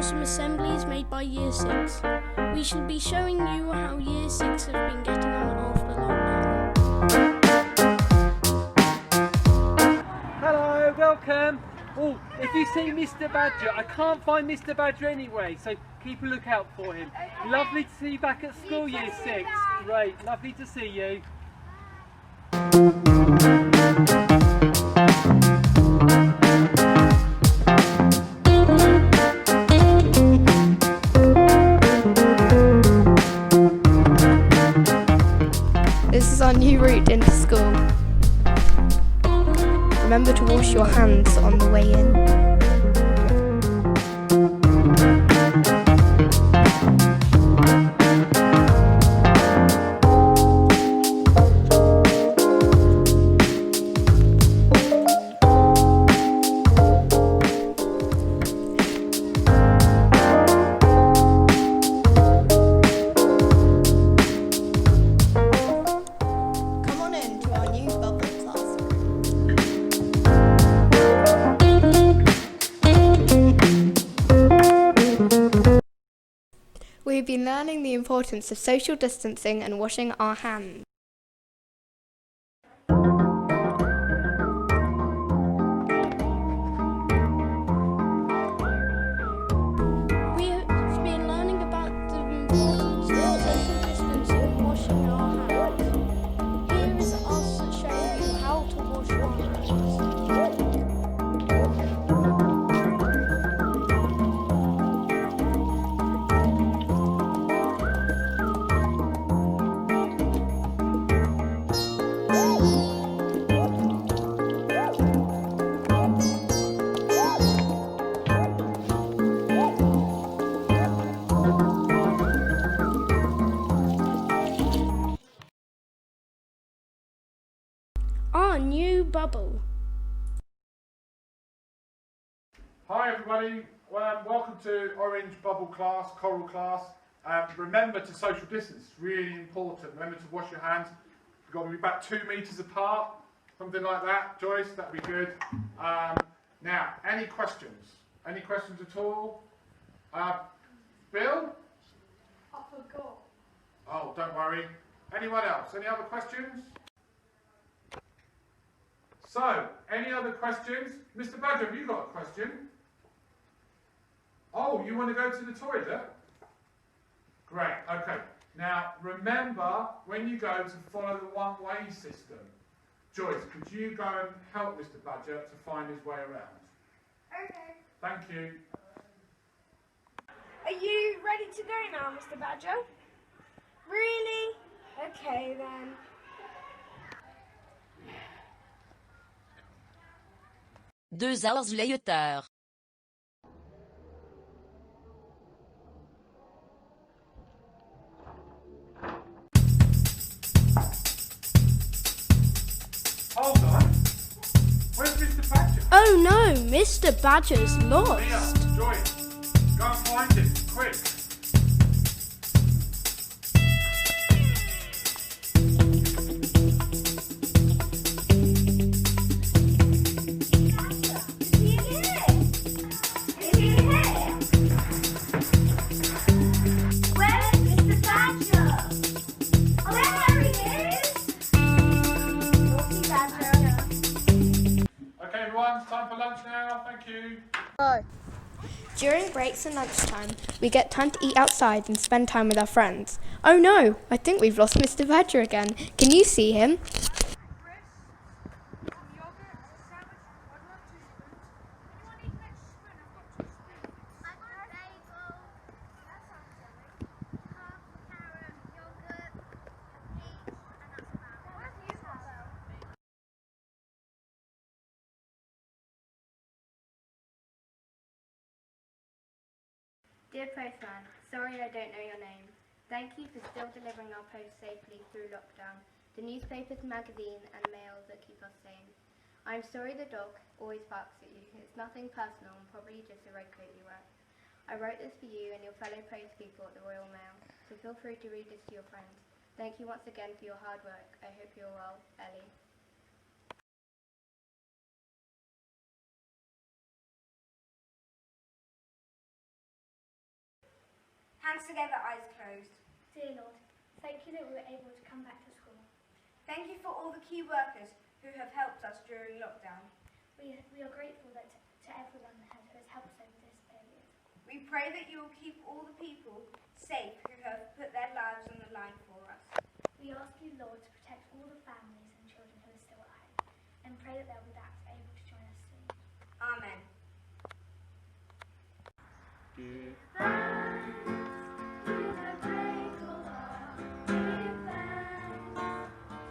awesome assemblies made by Year 6. We shall be showing you how Year 6 have been getting on after lockdown. Hello, welcome. Oh, if you see Mr. Badger, I can't find Mr. Badger anyway, so keep a lookout for him. Lovely to see you back at school, Year 6. Great, lovely to see you. This is our new route into school. Remember to wash your hands on the way in. We've been learning the importance of social distancing and washing our hands. We've been learning about the importance of social distancing and washing our hands. Here is us showing you how to wash our hands. Our new bubble. Hi everybody, welcome to Orange Bubble class, Coral class. Remember to social distance, it's really important. Remember to wash your hands. You've got to be about 2 metres apart, something like that. Joyce, that'd be good. Now, any questions? Any questions at all? Bill? I forgot. Oh, don't worry. Anyone else? Any other questions? So, any other questions? Mr. Badger, have you got a question? Oh, you want to go to the toilet? Great, okay. Now, remember, when you go, to follow the one-way system. Joyce, could you go and help Mr. Badger to find his way around? Okay. Thank you. Are you ready to go now, Mr. Badger? Really? Okay then. Deux heures later. Hold on. Where's Mr. Badger? Oh no, Mr. Badger's Mia, lost. Joyce, go and find him, quick. Okay everyone, it's time for lunch now, thank you. During breaks and lunchtime, we get time to eat outside and spend time with our friends. Oh no, I think we've lost Mr. Badger again. Can you see him? Dear Postman, sorry I don't know your name. Thank you for still delivering our post safely through lockdown, the newspapers, magazine and mail that keep us sane. I'm sorry the dog always barks at you. It's nothing personal and probably just a red coat you wear. I wrote this for you and your fellow post people at the Royal Mail, so feel free to read this to your friends. Thank you once again for your hard work. I hope you're well. Ellie. Hands together, eyes closed. Dear Lord, thank you that we were able to come back to school. Thank you for all the key workers who have helped us during lockdown. We are grateful to everyone who has helped us over this period. We pray that you will keep all the people safe who have put their lives on the line for us. We ask you, Lord, to protect all the families and children who are still at home, and pray that they'll be back able to join us soon. Amen. Give thanks with a grateful heart. Give thanks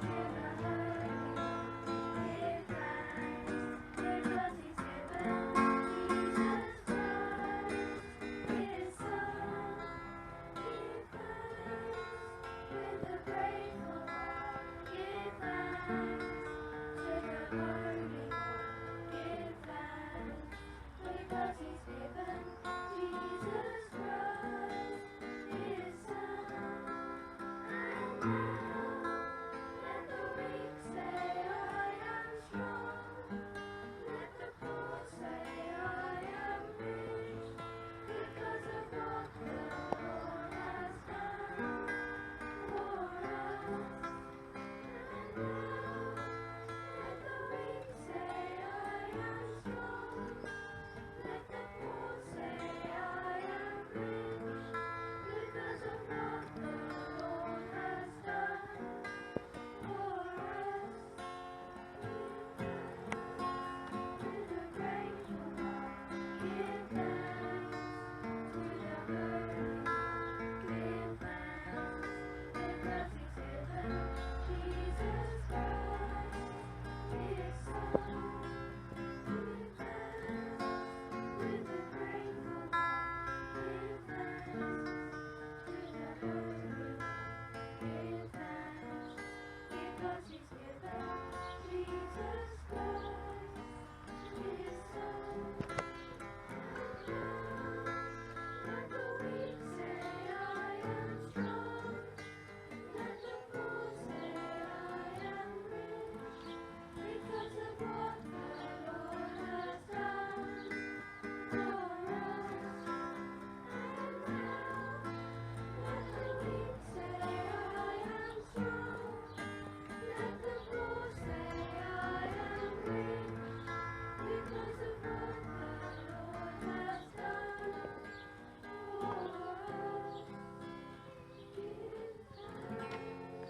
with a hurting heart. Give thanks because He's given Jesus Christ, His Son. Give thanks with a grateful heart. Give thanks with a hurting heart. Give thanks because He's given Jesus Christ, His Son. And now, let the weak say, I am strong. Let the poor say, I am rich, because of what the Lord has done for us. And now, let the weak say, I am strong. Let the poor say, I am rich, because of what the Lord has done for us. With a grateful heart, give thanks to the hurting. Give thanks because He's given Jesus Christ, His Son. Give thanks with a grateful heart. Give thanks to the hurting. Give thanks because He's given Jesus Christ, His Son. Let the weak say, I am strong. Let the poor say, I am rich, because of what the Lord has done for us. And now, let the weak say, I am strong. Let the poor say, I am rich, because of what the Lord has done for us. Give thanks.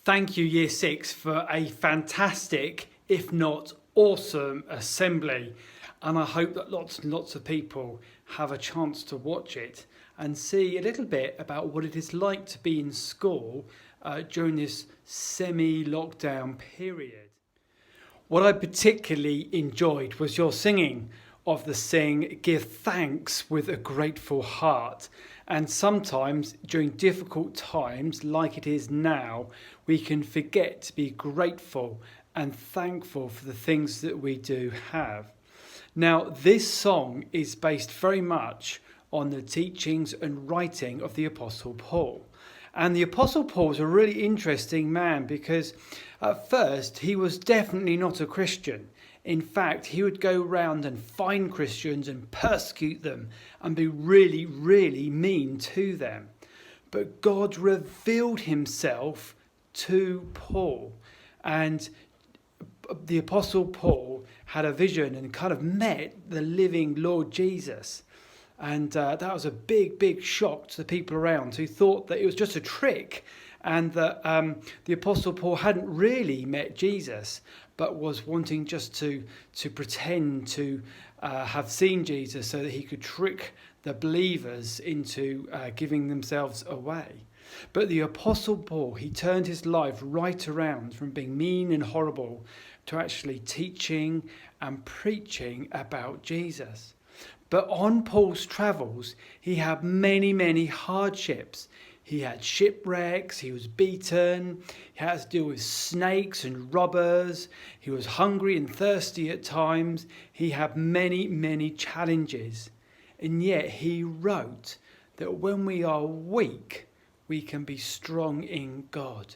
Thank you, Year 6, for a fantastic, if not awesome, assembly. And I hope that lots and lots of people have a chance to watch it and see a little bit about what it is like to be in school during this semi-lockdown period. What I particularly enjoyed was your singing of the Give Thanks with a Grateful Heart. And sometimes during difficult times like it is now, we can forget to be grateful and thankful for the things that we do have. Now, this song is based very much on the teachings and writing of the Apostle Paul. And the Apostle Paul was a really interesting man because at first he was definitely not a Christian. In fact, he would go round and find Christians and persecute them and be really, really mean to them. But God revealed himself to Paul. And the Apostle Paul had a vision and kind of met the living Lord Jesus. And that was a big, big shock to the people around who thought that it was just a trick and that the Apostle Paul hadn't really met Jesus, but was wanting just to pretend to have seen Jesus so that he could trick the believers into giving themselves away. But the Apostle Paul, he turned his life right around from being mean and horrible to actually teaching and preaching about Jesus. But on Paul's travels, he had many, many hardships. He had shipwrecks, he was beaten, he had to deal with snakes and robbers, he was hungry and thirsty at times, he had many, many challenges. And yet he wrote that when we are weak, we can be strong in God.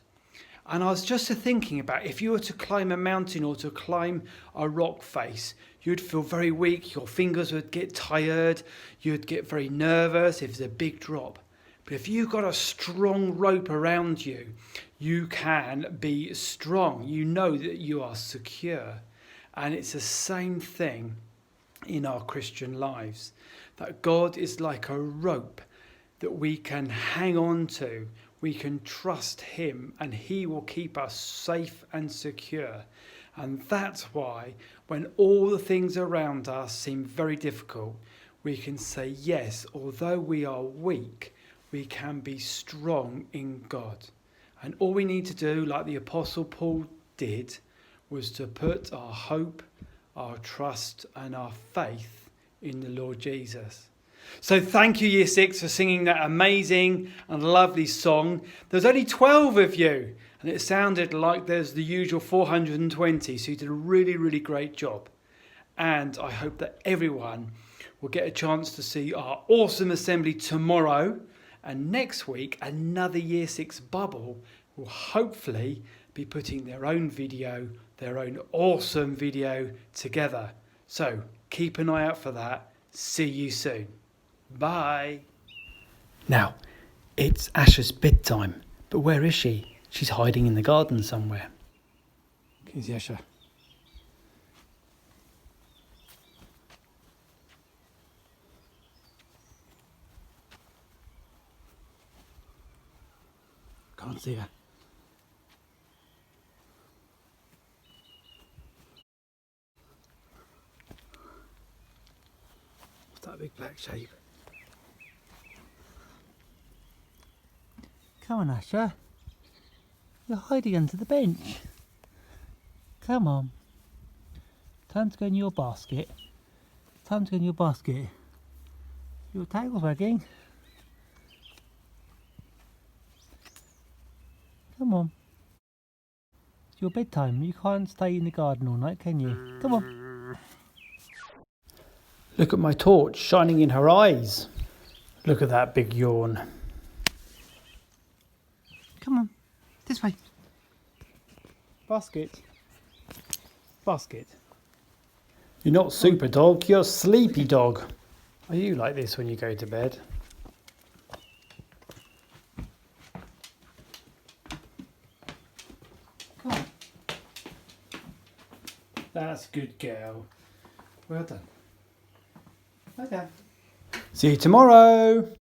And I was just thinking about if you were to climb a mountain or to climb a rock face, you'd feel very weak, your fingers would get tired, you'd get very nervous if there's a big drop. But if you've got a strong rope around you, you can be strong. You know that you are secure. And it's the same thing in our Christian lives, that God is like a rope that we can hang on to. We can trust him and he will keep us safe and secure. And that's why when all the things around us seem very difficult, we can say, yes, although we are weak, we can be strong in God. And all we need to do, like the Apostle Paul did, was to put our hope, our trust and our faith in the Lord Jesus. So thank you, Year 6, for singing that amazing and lovely song. There's only 12 of you, and it sounded like there's the usual 420, so you did a really, really great job. And I hope that everyone will get a chance to see our awesome assembly tomorrow. And next week, another Year 6 bubble will hopefully be putting their own video, their own awesome video together. So keep an eye out for that. See you soon. Bye. Now, it's Asha's bedtime, but where is she? She's hiding in the garden somewhere. Can you see Asha? Can't see her. What's that big black shape? Come on, Asha. You're hiding under the bench. Come on. Time to go in your basket. Time to go in your basket. Your tail's wagging. Come on. It's your bedtime. You can't stay in the garden all night, can you? Come on. Look at my torch shining in her eyes. Look at that big yawn. Come on. This way. Basket. Basket. You're not super dog, you're sleepy dog. Are you like this when you go to bed? Come on. That's a good girl. Well done. Okay. See you tomorrow.